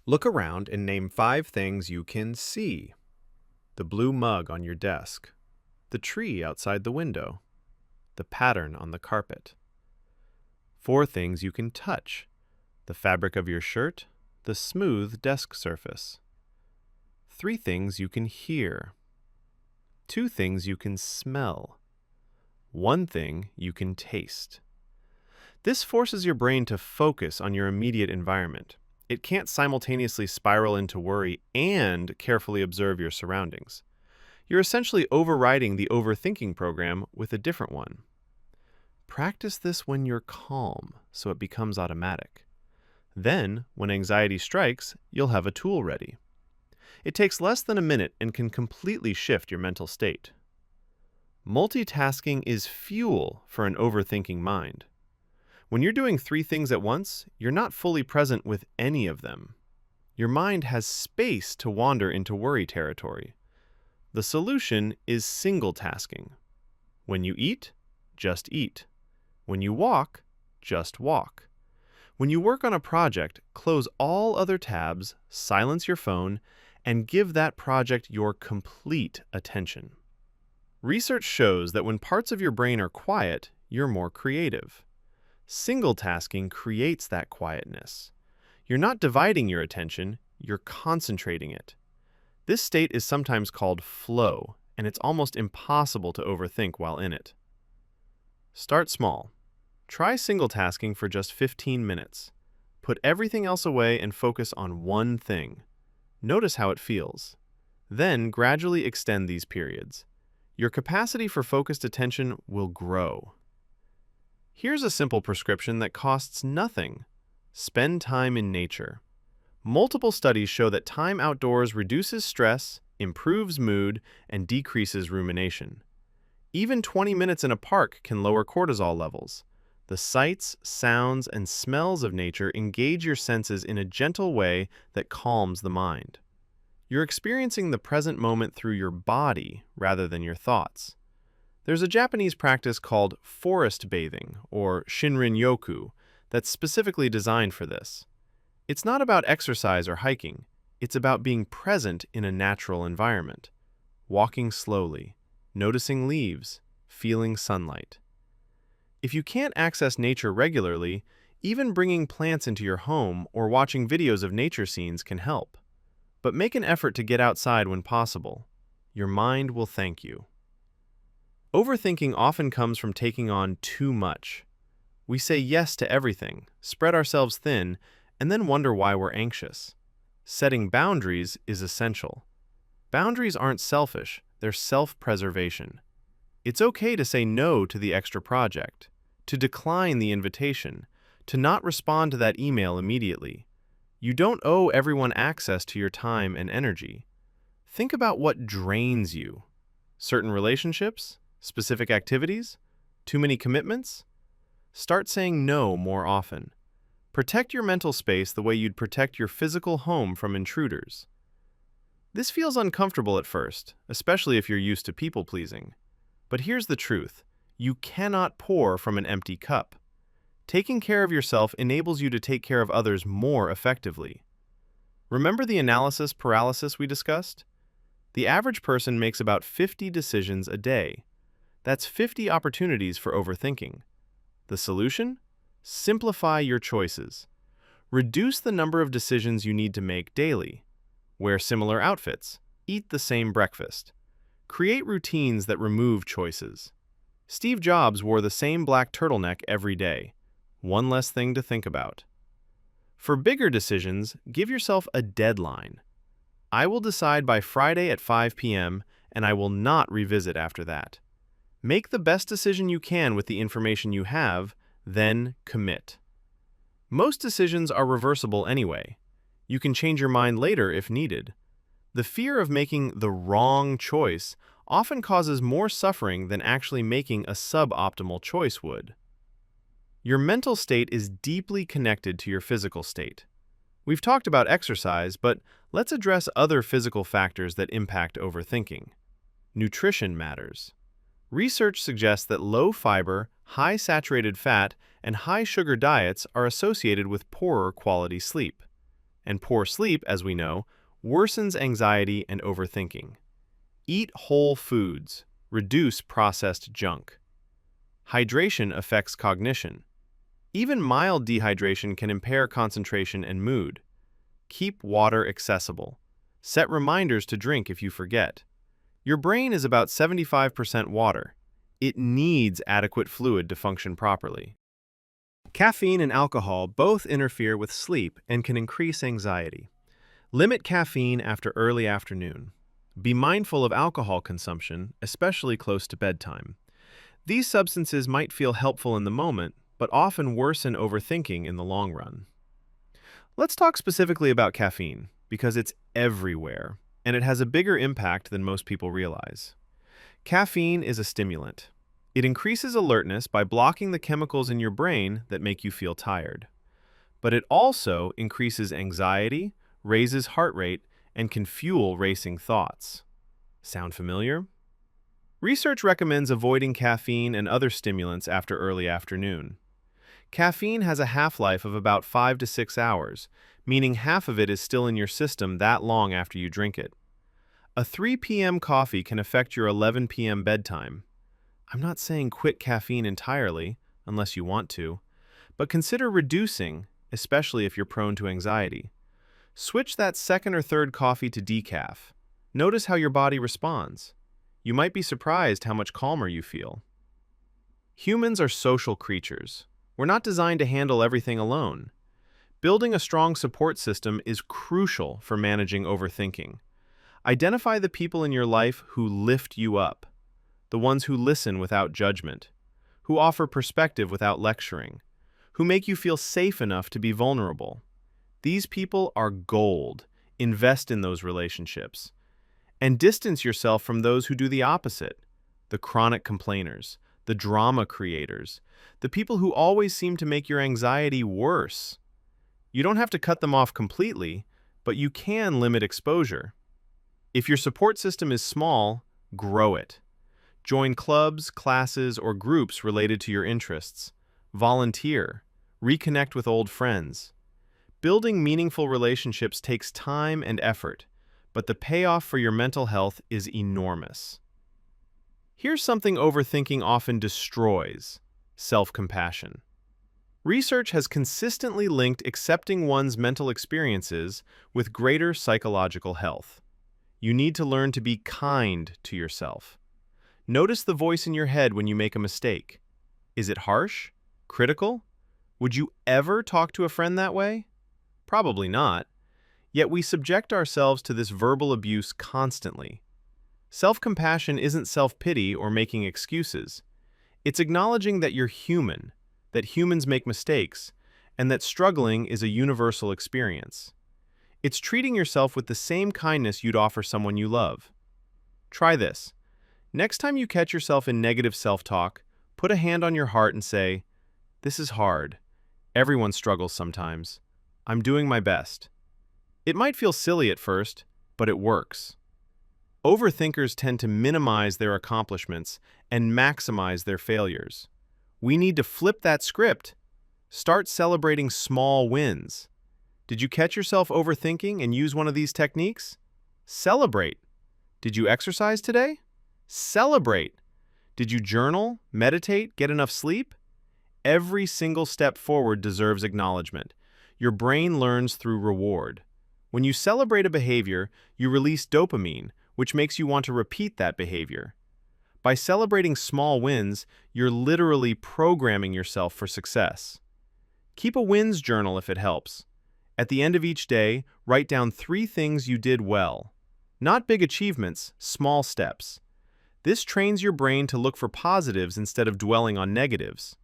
Look around and name 5 things you can see. The blue mug on your desk, the tree outside the window, the pattern on the carpet. 4 things you can touch: the fabric of your shirt, the smooth desk surface. 3 things you can hear. 2 things you can smell: one thing you can taste. This forces your brain to focus on your immediate environment. It can't simultaneously spiral into worry and carefully observe your surroundings. You're essentially overriding the overthinking program with a different one. Practice this when you're calm, so it becomes automatic. Then, when anxiety strikes, you'll have a tool ready. It takes less than a minute and can completely shift your mental state. Multitasking is fuel for an overthinking mind. When you're doing 3 things at once, you're not fully present with any of them. Your mind has space to wander into worry territory. The solution is single tasking. When you eat, just eat. When you walk, just walk. When you work on a project, close all other tabs, silence your phone, and give that project your complete attention. Research shows that when parts of your brain are quiet, you're more creative. Single tasking creates that quietness. You're not dividing your attention, you're concentrating it. This state is sometimes called flow, and it's almost impossible to overthink while in it. Start small. Try single tasking for just 15 minutes. Put everything else away and focus on one thing. Notice how it feels. Then gradually extend these periods. Your capacity for focused attention will grow. Here's a simple prescription that costs nothing. Spend time in nature. Multiple studies show that time outdoors reduces stress, improves mood, and decreases rumination. Even 20 minutes in a park can lower cortisol levels. The sights, sounds, and smells of nature engage your senses in a gentle way that calms the mind. You're experiencing the present moment through your body rather than your thoughts. There's a Japanese practice called forest bathing, or Shinrin-yoku, that's specifically designed for this. It's not about exercise or hiking. It's about being present in a natural environment. Walking slowly, noticing leaves, feeling sunlight. If you can't access nature regularly, even bringing plants into your home or watching videos of nature scenes can help. But make an effort to get outside when possible. Your mind will thank you. Overthinking often comes from taking on too much. We say yes to everything, spread ourselves thin, and then wonder why we're anxious. Setting boundaries is essential. Boundaries aren't selfish, they're self-preservation. It's okay to say no to the extra project, to decline the invitation, to not respond to that email immediately. You don't owe everyone access to your time and energy. Think about what drains you. Certain relationships? Specific activities? Too many commitments? Start saying no more often. Protect your mental space the way you'd protect your physical home from intruders. This feels uncomfortable at first, especially if you're used to people-pleasing. But here's the truth. You cannot pour from an empty cup. Taking care of yourself enables you to take care of others more effectively. Remember the analysis paralysis we discussed? The average person makes about 50 decisions a day. That's 50 opportunities for overthinking. The solution? Simplify your choices. Reduce the number of decisions you need to make daily. Wear similar outfits. Eat the same breakfast. Create routines that remove choices. Steve Jobs wore the same black turtleneck every day. One less thing to think about. For bigger decisions, give yourself a deadline. I will decide by Friday at 5 p.m., and I will not revisit after that. Make the best decision you can with the information you have, then commit. Most decisions are reversible anyway. You can change your mind later if needed. The fear of making the wrong choice often causes more suffering than actually making a suboptimal choice would. Your mental state is deeply connected to your physical state. We've talked about exercise, but let's address other physical factors that impact overthinking. Nutrition matters. Research suggests that low-fiber, high-saturated fat, and high-sugar diets are associated with poorer quality sleep. And poor sleep, as we know, worsens anxiety and overthinking. Eat whole foods. Reduce processed junk. Hydration affects cognition. Even mild dehydration can impair concentration and mood. Keep water accessible. Set reminders to drink if you forget. Your brain is about 75% water. It needs adequate fluid to function properly. Caffeine and alcohol both interfere with sleep and can increase anxiety. Limit caffeine after early afternoon. Be mindful of alcohol consumption, especially close to bedtime. These substances might feel helpful in the moment, but often worsen overthinking in the long run. Let's talk specifically about caffeine, because it's everywhere, and it has a bigger impact than most people realize. Caffeine is a stimulant. It increases alertness by blocking the chemicals in your brain that make you feel tired. But it also increases anxiety, raises heart rate, and can fuel racing thoughts. Sound familiar? Research recommends avoiding caffeine and other stimulants after early afternoon. Caffeine has a half-life of about 5 to 6 hours, meaning half of it is still in your system that long after you drink it. A 3 p.m. coffee can affect your 11 p.m. bedtime. I'm not saying quit caffeine entirely, unless you want to, but consider reducing, especially if you're prone to anxiety. Switch that second or third coffee to decaf. Notice how your body responds. You might be surprised how much calmer you feel. Humans are social creatures. We're not designed to handle everything alone. Building a strong support system is crucial for managing overthinking. Identify the people in your life who lift you up, the ones who listen without judgment, who offer perspective without lecturing, who make you feel safe enough to be vulnerable. These people are gold. Invest in those relationships. And distance yourself from those who do the opposite, the chronic complainers, the drama creators, the people who always seem to make your anxiety worse. You don't have to cut them off completely, but you can limit exposure. If your support system is small, grow it. Join clubs, classes, or groups related to your interests. Volunteer. Reconnect with old friends. Building meaningful relationships takes time and effort, but the payoff for your mental health is enormous. Here's something overthinking often destroys: self-compassion. Research has consistently linked accepting one's mental experiences with greater psychological health. You need to learn to be kind to yourself. Notice the voice in your head when you make a mistake. Is it harsh? Critical? Would you ever talk to a friend that way? Probably not. Yet we subject ourselves to this verbal abuse constantly. Self-compassion isn't self-pity or making excuses. It's acknowledging that you're human, that humans make mistakes, and that struggling is a universal experience. It's treating yourself with the same kindness you'd offer someone you love. Try this. Next time you catch yourself in negative self-talk, put a hand on your heart and say, "This is hard. Everyone struggles sometimes. I'm doing my best." It might feel silly at first, but it works. Overthinkers tend to minimize their accomplishments and maximize their failures. We need to flip that script. Start celebrating small wins. Did you catch yourself overthinking and use one of these techniques? Celebrate. Did you exercise today? Celebrate. Did you journal, meditate, get enough sleep? Every single step forward deserves acknowledgement. Your brain learns through reward. When you celebrate a behavior, you release dopamine, which makes you want to repeat that behavior. By celebrating small wins, you're literally programming yourself for success. Keep a wins journal if it helps. At the end of each day, write down 3 things you did well. Not big achievements, small steps. This trains your brain to look for positives instead of dwelling on negatives.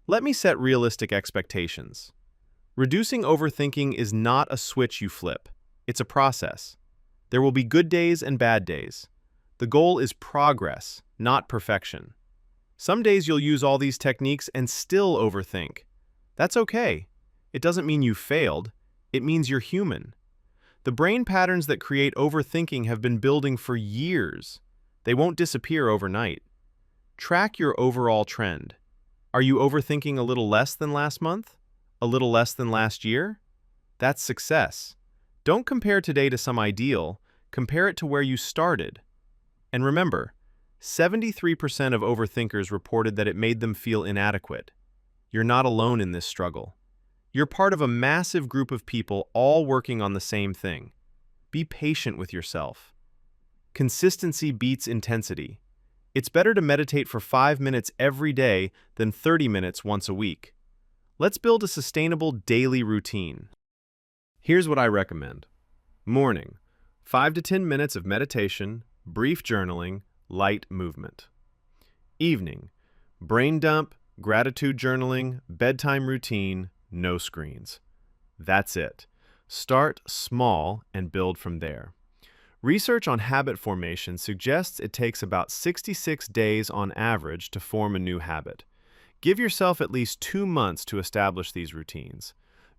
Let me set realistic expectations. Reducing overthinking is not a switch you flip. It's a process. There will be good days and bad days. The goal is progress, not perfection. Some days you'll use all these techniques and still overthink. That's okay. It doesn't mean you failed. It means you're human. The brain patterns that create overthinking have been building for years. They won't disappear overnight. Track your overall trend. Are you overthinking a little less than last month? A little less than last year? That's success. Don't compare today to some ideal. Compare it to where you started. And remember, 73% of overthinkers reported that it made them feel inadequate. You're not alone in this struggle. You're part of a massive group of people all working on the same thing. Be patient with yourself. Consistency beats intensity. It's better to meditate for 5 minutes every day than 30 minutes once a week. Let's build a sustainable daily routine. Here's what I recommend. Morning, 5 to 10 minutes of meditation, brief journaling, light movement. Evening, brain dump, gratitude journaling, bedtime routine, no screens. That's it. Start small and build from there. Research on habit formation suggests it takes about 66 days on average to form a new habit. Give yourself at least 2 months to establish these routines.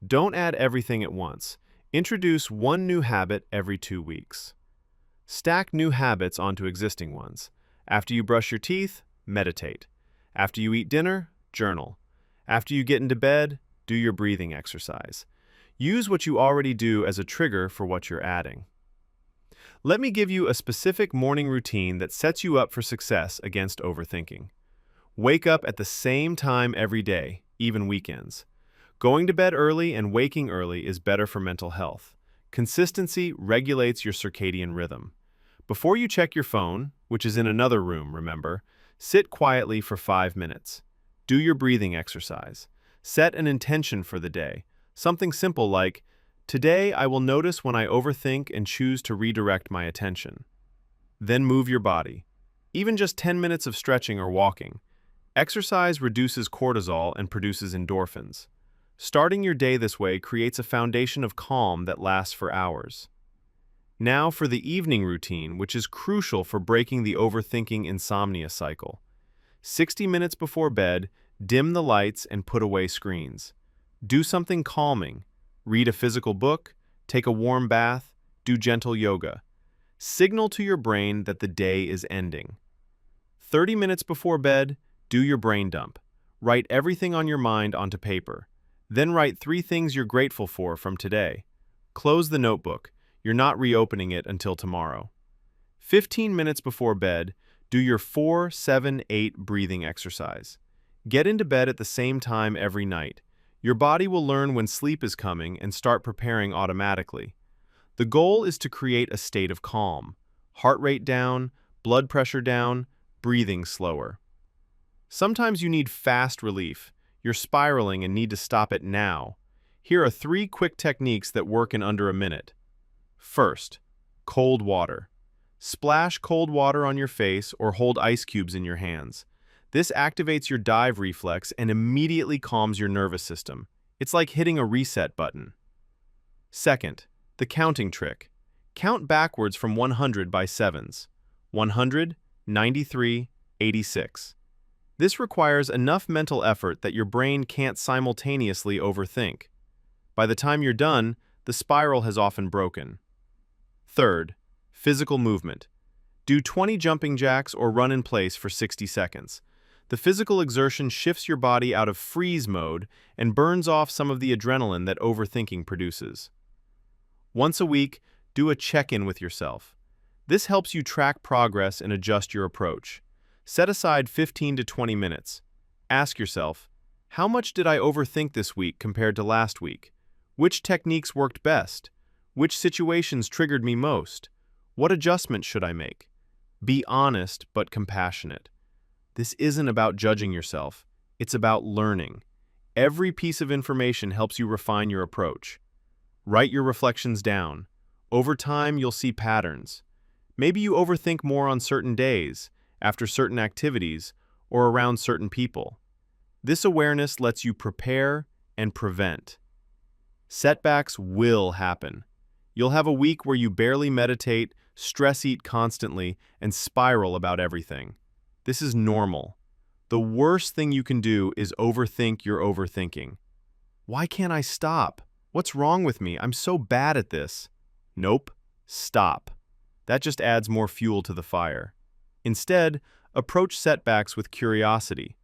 Don't add everything at once. Introduce one new habit every 2 weeks. Stack new habits onto existing ones. After you brush your teeth, meditate. After you eat dinner, journal. After you get into bed, do your breathing exercise. Use what you already do as a trigger for what you're adding. Let me give you a specific morning routine that sets you up for success against overthinking. Wake up at the same time every day, even weekends. Going to bed early and waking early is better for mental health. Consistency regulates your circadian rhythm. Before you check your phone, which is in another room, remember, sit quietly for 5 minutes. Do your breathing exercise. Set an intention for the day. Something simple like, today I will notice when I overthink and choose to redirect my attention. Then move your body. Even just 10 minutes of stretching or walking. Exercise reduces cortisol and produces endorphins. Starting your day this way creates a foundation of calm that lasts for hours. Now for the evening routine, which is crucial for breaking the overthinking insomnia cycle. 60 minutes before bed, dim the lights and put away screens. Do something calming. Read a physical book, take a warm bath, do gentle yoga. Signal to your brain that the day is ending. 30 minutes before bed, do your brain dump. Write everything on your mind onto paper. Then write 3 things you're grateful for from today. Close the notebook. You're not reopening it until tomorrow. 15 minutes before bed, do your 4-7-8 breathing exercise. Get into bed at the same time every night. Your body will learn when sleep is coming and start preparing automatically. The goal is to create a state of calm. Heart rate down, blood pressure down, breathing slower. Sometimes you need fast relief. You're spiraling and need to stop it now. Here are 3 quick techniques that work in under a minute. First, cold water. Splash cold water on your face or hold ice cubes in your hands. This activates your dive reflex and immediately calms your nervous system. It's like hitting a reset button. Second, the counting trick. Count backwards from 100 by sevens. 100, 93, 86. This requires enough mental effort that your brain can't simultaneously overthink. By the time you're done, the spiral has often broken. Third, physical movement. Do 20 jumping jacks or run in place for 60 seconds. The physical exertion shifts your body out of freeze mode and burns off some of the adrenaline that overthinking produces. Once a week, do a check-in with yourself. This helps you track progress and adjust your approach. Set aside 15 to 20 minutes. Ask yourself, how much did I overthink this week compared to last week? Which techniques worked best? Which situations triggered me most? What adjustments should I make? Be honest but compassionate. This isn't about judging yourself. It's about learning. Every piece of information helps you refine your approach. Write your reflections down. Over time, you'll see patterns. Maybe you overthink more on certain days, after certain activities, or around certain people. This awareness lets you prepare and prevent. Setbacks will happen. You'll have a week where you barely meditate, stress eat constantly, and spiral about everything. This is normal. The worst thing you can do is overthink your overthinking. Why can't I stop? What's wrong with me? I'm so bad at this. Nope. Stop. That just adds more fuel to the fire. Instead, approach setbacks with curiosity.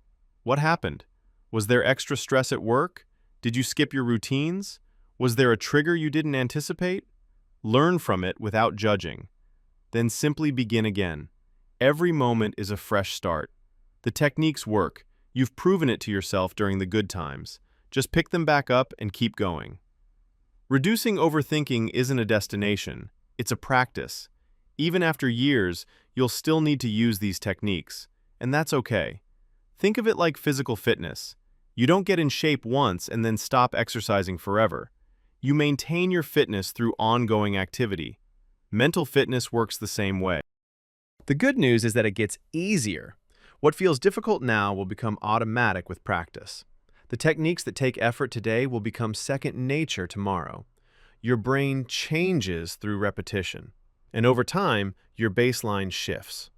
What happened? Was there extra stress at work? Did you skip your routines? Was there a trigger you didn't anticipate? Learn from it without judging. Then simply begin again. Every moment is a fresh start. The techniques work. You've proven it to yourself during the good times. Just pick them back up and keep going. Reducing overthinking isn't a destination. It's a practice. Even after years, you'll still need to use these techniques, and that's okay. Think of it like physical fitness. You don't get in shape once and then stop exercising forever. You maintain your fitness through ongoing activity. Mental fitness works the same way. The good news is that it gets easier. What feels difficult now will become automatic with practice. The techniques that take effort today will become second nature tomorrow. Your brain changes through repetition, and over time, your baseline shifts.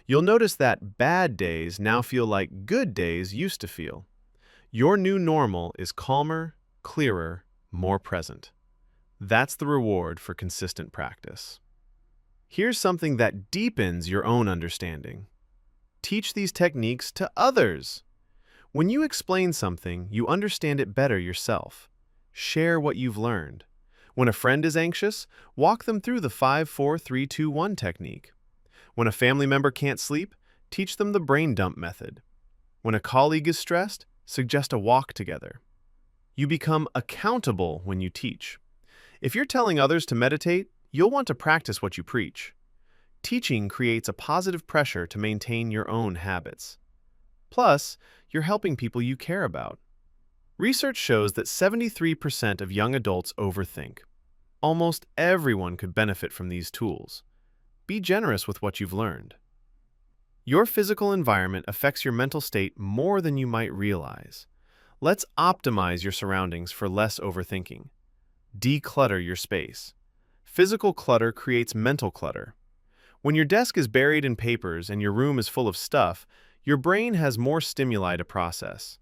You'll notice that bad days now feel like good days used to feel. Your new normal is calmer, clearer, more present. That's the reward for consistent practice. Here's something that deepens your own understanding. Teach these techniques to others. When you explain something, you understand it better yourself. Share what you've learned. When a friend is anxious, walk them through the 5-4-3-2-1 technique. When a family member can't sleep, teach them the brain dump method. When a colleague is stressed, suggest a walk together. You become accountable when you teach. If you're telling others to meditate, you'll want to practice what you preach. Teaching creates a positive pressure to maintain your own habits. Plus, you're helping people you care about. Research shows that 73% of young adults overthink. Almost everyone could benefit from these tools. Be generous with what you've learned. Your physical environment affects your mental state more than you might realize. Let's optimize your surroundings for less overthinking. Declutter your space. Physical clutter creates mental clutter. When your desk is buried in papers and your room is full of stuff, your brain has more stimuli to process.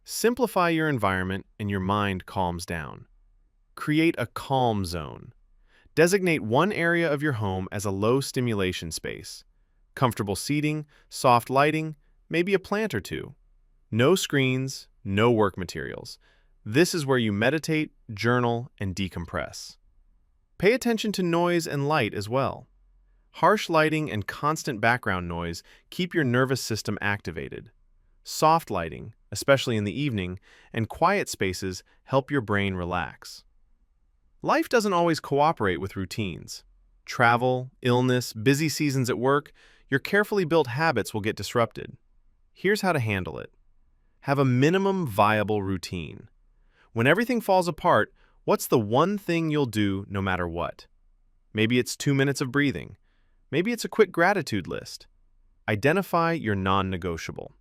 Simplify your environment and your mind calms down. Create a calm zone. Designate one area of your home as a low-stimulation space. Comfortable seating, soft lighting, maybe a plant or two. No screens, no work materials. This is where you meditate, journal, and decompress. Pay attention to noise and light as well. Harsh lighting and constant background noise keep your nervous system activated. Soft lighting, especially in the evening, and quiet spaces help your brain relax. Life doesn't always cooperate with routines. Travel, illness, busy seasons at work, your carefully built habits will get disrupted. Here's how to handle it. Have a minimum viable routine. When everything falls apart, what's the one thing you'll do no matter what? Maybe it's 2 minutes of breathing. Maybe it's a quick gratitude list. Identify your non-negotiable.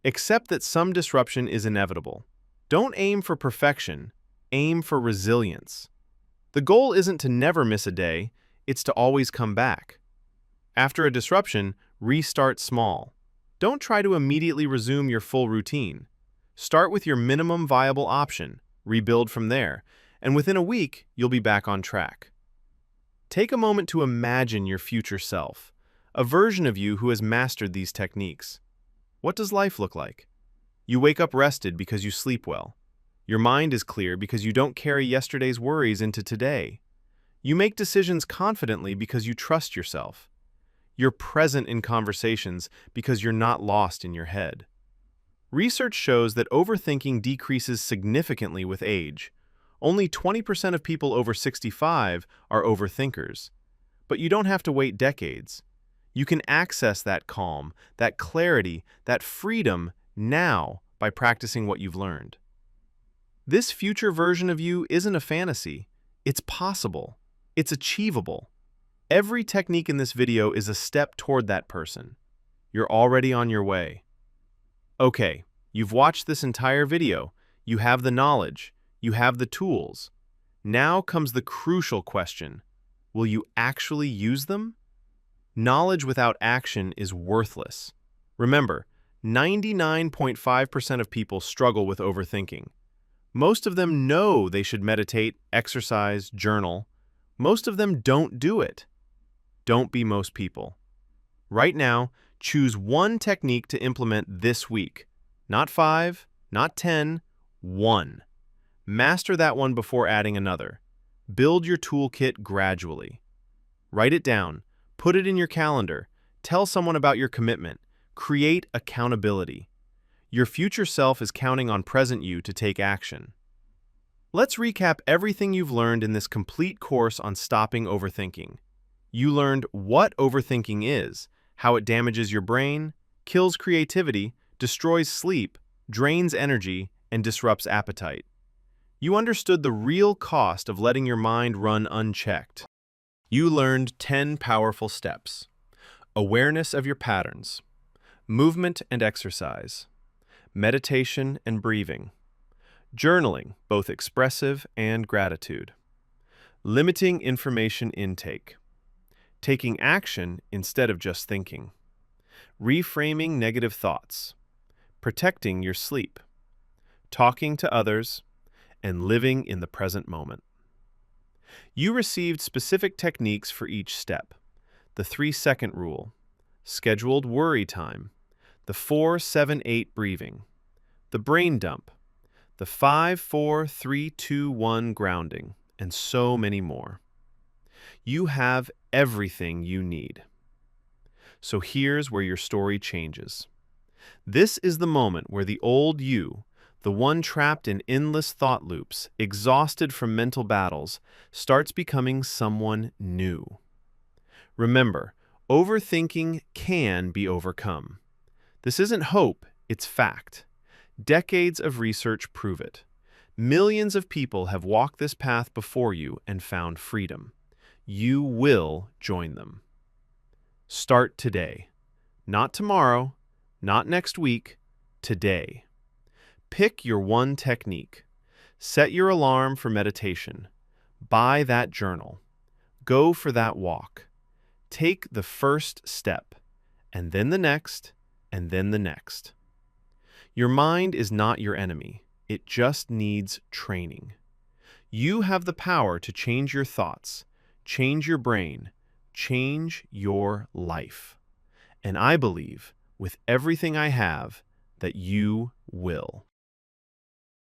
Accept that some disruption is inevitable. Don't aim for perfection, aim for resilience. The goal isn't to never miss a day, it's to always come back. After a disruption, restart small. Don't try to immediately resume your full routine. Start with your minimum viable option, rebuild from there, and within a week, you'll be back on track. Take a moment to imagine your future self, a version of you who has mastered these techniques. What does life look like? You wake up rested because you sleep well. Your mind is clear because you don't carry yesterday's worries into today. You make decisions confidently because you trust yourself. You're present in conversations because you're not lost in your head. Research shows that overthinking decreases significantly with age. Only 20% of people over 65 are overthinkers. But you don't have to wait decades. You can access that calm, that clarity, that freedom now by practicing what you've learned. This future version of you isn't a fantasy. It's possible. It's achievable. Every technique in this video is a step toward that person. You're already on your way. Okay, you've watched this entire video. You have the knowledge. You have the tools. Now comes the crucial question. Will you actually use them? Knowledge without action is worthless. Remember, 99.5% of people struggle with overthinking. Most of them know they should meditate, exercise, journal. Most of them don't do it. Don't be most people. Right now, choose one technique to implement this week. Not 5, not 10, 1. Master that one before adding another. Build your toolkit gradually. Write it down. Put it in your calendar. Tell someone about your commitment. Create accountability. Your future self is counting on present you to take action. Let's recap everything you've learned in this complete course on stopping overthinking. You learned what overthinking is, how it damages your brain, kills creativity, destroys sleep, drains energy, and disrupts appetite. You understood the real cost of letting your mind run unchecked. You learned 10 powerful steps: awareness of your patterns, movement and exercise, meditation and breathing, journaling, both expressive and gratitude, limiting information intake, taking action instead of just thinking, reframing negative thoughts, protecting your sleep, talking to others, and living in the present moment. You received specific techniques for each step: the 3-second rule, scheduled worry time, the 4-7-8 breathing, the brain dump, the 5-4-3-2-1 grounding, and so many more. You have everything you need. So here's where your story changes. This is the moment where the old you, the one trapped in endless thought loops, exhausted from mental battles, starts becoming someone new. Remember, overthinking can be overcome. This isn't hope, it's fact. Decades of research prove it. Millions of people have walked this path before you and found freedom. You will join them. Start today. Not tomorrow, not next week, today. Pick your one technique. Set your alarm for meditation. Buy that journal. Go for that walk. Take the first step, and then the next, and then the next. Your mind is not your enemy. It just needs training. You have the power to change your thoughts, change your brain, change your life. And I believe, with everything I have, that you will.